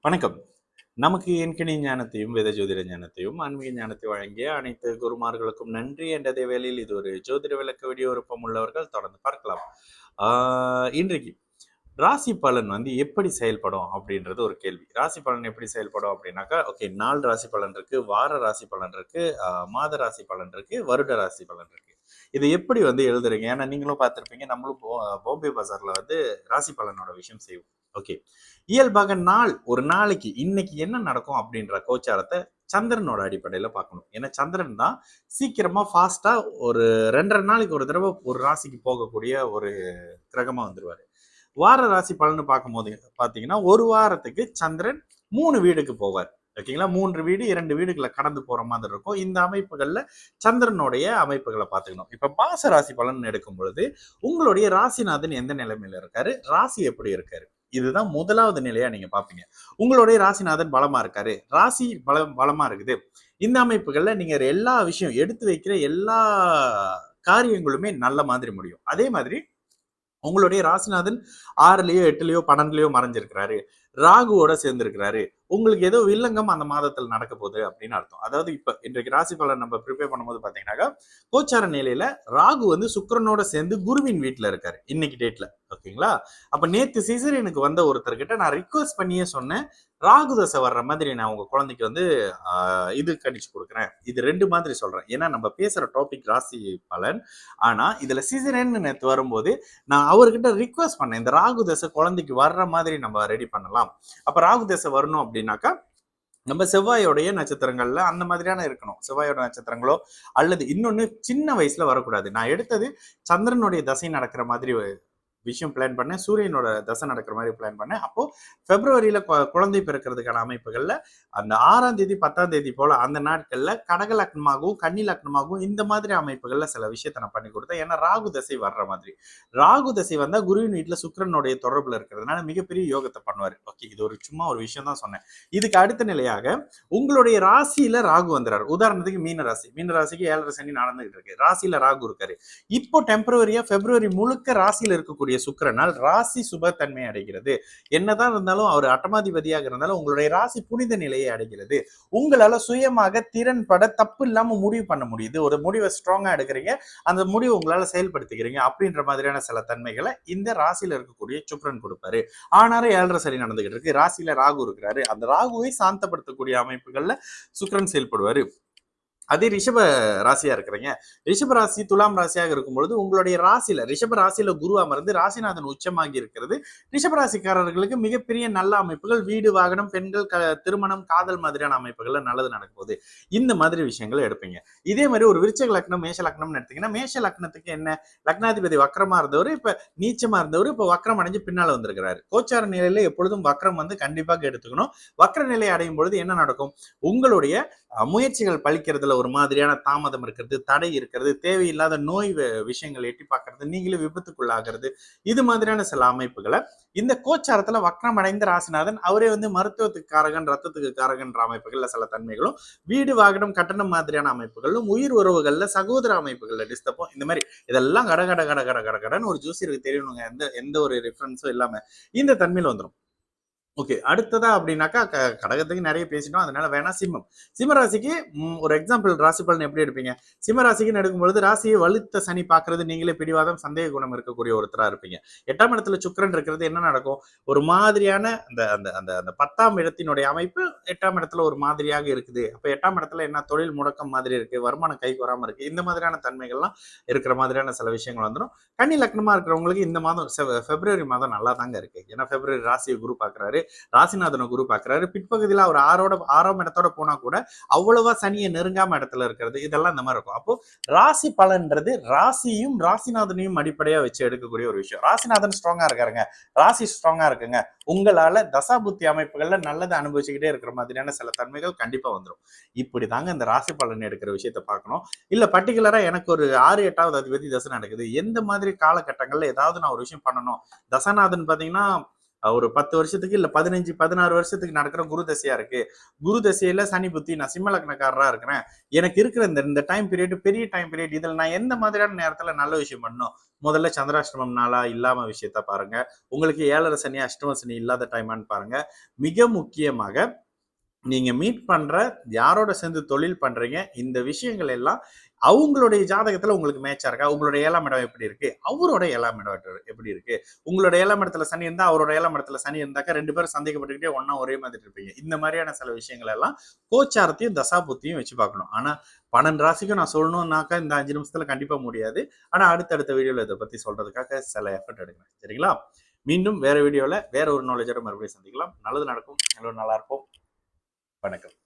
வணக்கம். நமக்கு எண்கணி ஞானத்தையும், வேத ஜோதிட ஞானத்தையும், ஆன்மீக ஞானத்தை வழங்கிய அனைத்து குருமார்களுக்கும் நன்றி. என்ற வேளையில் இது ஒரு ஜோதிட விளக்க வீடியோ விருப்பம் உள்ளவர்கள் தொடர்ந்து பார்க்கலாம். இன்றைக்கு ராசி பலன் எப்படி செயல்படும் அப்படின்றது ஒரு கேள்வி. ராசி பலன் எப்படி செயல்படும் அப்படின்னாக்கா, ஓகே, நாள் ராசி பலன் இருக்கு, வார ராசி பலன் இருக்கு, மாத ராசி பலன் இருக்கு, வருட ராசி பலன் இருக்கு. இது எப்படி எழுதுறீங்க? ஏன்னா நீங்களும் பார்த்திருப்பீங்க, நம்மளும் பாம்பே பஜார்ல ராசி பலனோட விஷயம் செய்வோம். ஓகே, இயல்பாக ஒரு நாளைக்கு இன்னைக்கு என்ன நடக்கும் அப்படின்ற கோச்சாரத்தை சந்திரனோட அடிப்படையில பார்க்கணும். ஏன்னா சந்திரன் தான் சீக்கிரமா ஃபாஸ்டா ஒரு 2.5 நாளைக்கு ஒரு தடவை ஒரு ராசிக்கு போகக்கூடிய ஒரு கிரகமா வந்துருவாரு. வார ராசி பலன்னு பார்க்கும்போது பாத்தீங்கன்னா ஒரு வாரத்துக்கு சந்திரன் 3 வீடுக்கு போவார். ஓகேங்களா, 3 வீடு 2 வீடுகளை கடந்து போற மாதிரி இருக்கும். இந்த அமைப்புகள்ல சந்திரனுடைய அமைப்புகளை பார்த்துக்கணும். இப்ப மாச ராசி பலன் எடுக்கும் பொழுது உங்களுடைய ராசிநாதன் எந்த நிலைமையில இருக்காரு, ராசி எப்படி இருக்காரு, இதுதான் முதலாவது நிலையா நீங்க பாப்பீங்க. உங்களுடைய ராசிநாதன் பலமா இருக்காரு, ராசி பலமா இருக்குது. இந்த அமைப்புகள்ல நீங்க எல்லா விஷயம் எடுத்து வைக்கிற எல்லா காரியங்களுமே நல்ல மாதிரி முடியும். அதே மாதிரி உங்களுடைய ராசிநாதன் 6லயோ 8லயோ 12லயோ மறைஞ்சிருக்கிறாரு, ராகுவோட சேர்ந்திருக்கிறாரு, உங்களுக்கு ஏதோ வில்லங்கம் அந்த மாதத்தில் நடக்க போகுது அப்படின்னு அர்த்தம். அதாவது இப்ப இன்றைக்கு ராசி பலன் நம்ம ப்ரிப்பேர் பண்ணும்போது பாத்தீங்கன்னாக்கா, கோச்சார நிலையில ராகு சுக்கிரனோட சேர்ந்து குருவின் வீட்டுல இருக்காரு இன்னைக்கு டேட்ல. ஓகேங்களா, அப்ப நேத்து சிசரியனுக்கு வந்த ஒருத்தர்கிட்ட நான் ரிக்வஸ்ட் பண்ணியே சொன்னேன், ராகு தசை வர்ற மாதிரி நான் உங்க குழந்தைக்கு இது கணிச்சு கொடுக்குறேன். இது 2 மாதிரி சொல்றேன், ஏன்னா நம்ம பேசுற டாபிக் ராசி பலன். ஆனா இதுல சிசரியன் நேற்று வரும்போது நான் அவர்கிட்ட ரிக்வஸ்ட் பண்ணேன், இந்த ராகு தசை குழந்தைக்கு வர்ற மாதிரி நம்ம ரெடி பண்ணலாம். அப்ப ராகு தசை வரணும் அப்படின்னாக்கா நம்ம செவ்வாயோடைய நட்சத்திரங்கள்ல அந்த மாதிரியான இருக்கணும். செவ்வாயோட நட்சத்திரங்களோ அல்லது இன்னொன்னு சின்ன வயசுல வரக்கூடாது. நான் எடுத்தது சந்திரனுடைய தசை நடக்கிற மாதிரி விஷயம் பிளான் பண்ணேன், சூரியனோட தசை நடக்கிற மாதிரி பிளான் பண்ணேன். அப்போ பிப்ரவரியில குழந்தை பிறக்கிறதுக்கான அமைப்புகள்ல அந்த 6ஆம் தேதி 10ஆம் தேதி போல அந்த நாட்கள்ல கடக லக்னமாகவும் கன்னி லக்னமாகவும் இந்த மாதிரி அமைப்புகள்ல சில விஷயத்த நான் பண்ணி கொடுத்தேன். ஏன்னா ராகு தசை வர்ற மாதிரி, ராகு தசை வந்தா குருவின் வீட்டுல சுக்கிரனுடைய தொடர்புல இருக்கிறதுனால மிகப்பெரிய யோகத்தை பண்ணுவாரு. ஓகே, இது சும்மா ஒரு விஷயம் தான் சொன்னேன். இதுக்கு அடுத்த நிலையாக உங்களுடைய ராசியில ராகு வந்துறாரு. உதாரணத்துக்கு மீனராசிக்கு 7.5 சனி நடந்துகிட்டு இருக்கு, ராசியில ராகு இருக்காரு. இப்போ டெம்பரவரியா பிப்ரவரி முழுக்க ராசியில இருக்கக்கூடிய சுக்கிரனால் ராசி சுபத்தன்மை அடைகிறது. என்னதான் இருந்தாலும் அவர் அட்டமாதிபதியாக இருந்தாலும் உங்களுடைய ராசி புனித நிலையை அடைகிறது. உங்களால சுயமாக திறன்பட தப்பு இல்லாம முடிவு பண்ண முடியுது. ஒரு முடிவை ஸ்ட்ராங்கா எடுக்கிறீங்க, அந்த முடிவை உங்களால செயல்படுத்திக்கிறீங்க அப்படின்ற மாதிரியான சில தன்மைகளை இந்த ராசியில இருக்கக்கூடிய சுக்கிரன் கொடுப்பாரு. ஆனாலும் 7.5 சனி நடந்துகிட்டு இருக்கு, ராசியில ராகு இருக்கிறாரு. அந்த ராகுவை சாந்தப்படுத்தக்கூடிய அமைப்புகள்ல சுக்கிரன் செயல்படுவாரு. அதே ரிஷப ராசியா இருக்கிறீங்க, ரிஷப ராசி துலாம் ராசியாக இருக்கும் பொழுது உங்களுடைய ராசியில ரிஷப ராசியில குரு அமர்ந்து ராசிநாதன் உச்சமாகி இருக்கிறது ரிஷப ராசிக்காரர்களுக்கு மிகப்பெரிய நல்ல அமைப்புகள், வீடு வாகனம் பெண்கள் திருமணம் காதல் மாதிரியான அமைப்புகள்ல நல்லது நடக்கும் போது இந்த மாதிரி விஷயங்களை எடுப்பீங்க. இதே மாதிரி ஒரு விருச்சக லக்னம் மேஷ லக்னம்னு எடுத்தீங்கன்னா, மேஷ லக்னத்துக்கு என்ன, லக்னாதிபதி வக்கரமா இருந்தவர் இப்ப நீச்சமா இருந்தவர் இப்ப வக்கரம் அடைஞ்சு பின்னால வந்திருக்கிறாரு. கோச்சார நிலையில எப்பொழுதும் வக்கரம் கண்டிப்பாக எடுத்துக்கணும். வக்கர நிலை அடையும் பொழுது என்ன நடக்கும், உங்களுடைய முயற்சிகள் பழிக்கிறதுல ஒரு மாதிரியான தாமதம் இருக்கிறது, தடை இருக்கிறது, தேவையில்லாத நோய் விஷயங்கள் எட்டி பார்க்கறது, நீங்களே விபத்துக்குள்ளாகிறது, இது மாதிரியான சில அமைப்புகளை இந்த கோச்சாரத்துல வக்ரம் அடைந்த ராசிநாதன் அவரே மருத்துவத்துக்கு காரகன் ரத்தத்துக்கு காரகன்ற அமைப்புகள்ல சில தன்மைகளும், வீடு வாகனம் கட்டணம் மாதிரியான அமைப்புகளும், உயிர் உறவுகள்ல சகோதர அமைப்புகள்ல டிஸ்டர்பும், இந்த மாதிரி இதெல்லாம் கடகடன்னு ஒரு ஜோசியருக்கு தெரியணுங்க, எந்த ஒரு ரெஃபரன்ஸும் இல்லாம இந்த தன்மையில வந்துடும். ஓகே, அடுத்ததா அப்படின்னாக்கா கடகத்துக்கு நிறைய பேசிட்டோம், அதனால வேணா சிம்மம். சிம்ம ராசிக்கு ஒரு எக்ஸாம்பிள் ராசி பலன் எப்படி எடுப்பீங்க? சிம்ம ராசிக்குன்னு எடுக்கும்பொழுது ராசியை வலுத்த சனி பார்க்கறது, நீங்களே பிடிவாதம் சந்தேக குணம் இருக்கக்கூடிய ஒருத்தரா இருப்பீங்க. 8ஆம் இடத்துல சுக்கிரன் இருக்கிறது என்ன நடக்கும், ஒரு மாதிரியான அந்த அந்த அந்த அந்த 10ஆம் இடத்தினுடைய அமைப்பு 8ஆம் இடத்துல ஒரு மாதிரியாக இருக்குது. அப்ப 8ஆம் இடத்துல என்ன, தொழில் முடக்கம் மாதிரி இருக்கு, வருமானம் கைக்கு வராம இருக்கு, இந்த மாதிரியான தன்மைகள்லாம் இருக்கிற மாதிரியான சில விஷயங்கள் வந்துடும். கன்னி லக்னமா இருக்கிறவங்களுக்கு இந்த மாதம் பிப்ரவரி மாதம் நல்லா தாங்க இருக்கு. ஏன்னா பிப்ரவரி ராசியை குரு பார்க்கிறாரு, ராசிநாதன குரு பாக்குறாரு. பிற்பகுதியில அவர் 6ஆம் இடத்தோட போனா கூட அவ்வளவா சனியை நெருங்காம இடத்துல இருக்கிறது, இதெல்லாம் இந்த மாதிரி இருக்கும். அப்போ ராசி பலன்றது ராசியும் ராசிநாதனையும் அடிப்படையா வச்சு எடுக்கக்கூடிய ஒரு விஷயம். ராசிநாதன் ஸ்ட்ராங்கா இருக்காருங்க, ராசி ஸ்ட்ராங்கா இருக்குங்க, உங்களால தசாபுத்தி அமைப்புகள்ல நல்லதை அனுபவிச்சுக்கிட்டே இருக்கிற மாதிரியான சில தன்மைகள் கண்டிப்பா வந்துடும். இப்படிதாங்க இந்த ராசி பலன் எடுக்கிற விஷயத்த பார்க்கணும். இல்ல பர்டிகுலரா எனக்கு ஒரு 6 8வது அதிபதி தசை நடக்குது, எந்த மாதிரி காலகட்டங்கள்ல ஏதாவது நான் ஒரு விஷயம் பண்ணணும், தசநாதன் பாத்தீங்கன்னா ஒரு 10 வருஷத்துக்கு இல்ல 15 16 வருஷத்துக்கு நடக்கிற குரு தசையா இருக்கு. குரு தசையில சனி புத்தி, நான் சிம்ம லக்னக்காரரா இருக்கிறேன், எனக்கு இருக்கிற இந்த டைம் பீரியட் பெரிய டைம் பீரியட், இதுல நான் எந்த மாதிரியான நேரத்துல நல்ல விஷயம் பண்ணணும்? முதல்ல சந்திராஷ்டமம் நாளா இல்லாம விஷயத்த பாருங்க. உங்களுக்கு 7.5 சனி அஷ்டம சனி இல்லாத டைமான்னு பாருங்க. மிக முக்கியமாக நீங்க மீட் பண்ற, யாரோட சேர்ந்து தொழில் பண்றீங்க, இந்த விஷயங்கள் எல்லாம் அவங்களுடைய ஜாதகத்துல உங்களுக்கு மேட்சா இருக்கா? உங்களுடைய 7ஆம் இடம் எப்படி இருக்கு? அவரோட 7ஆம் இடம் எப்படி இருக்கு? உங்களோட 7ஆம் இடத்துல சனி இருந்தா, அவரோட 7ஆம் இடத்துல சனி இருந்தாக்கா 2 பேரும் சந்தேகப்பட்டுக்கிட்டே ஒண்ணா ஒரே மாதிரி இருப்பீங்க. இந்த மாதிரியான சில விஷயங்கள் எல்லாம் கோச்சாரத்தையும், தசாபுத்தியும் வச்சு பார்க்கணும். ஆனா 12 ராசிக்கும் நான் சொல்லணும்னாக்கா இந்த 5 நிமிஷத்துல கண்டிப்பா முடியாது. ஆனா அடுத்தடுத்த வீடியோல இதை பத்தி சொல்றதுக்காக சில எஃபர்ட் எடுக்கிறேன். சரிங்களா? மீண்டும் வேற வீடியோல வேற ஒரு நாலேஜோட மறுபடியும் சந்திக்கலாம். நல்லது நடக்கும். எல்லோரும் நல்லா இருப்போம். வணக்கம்.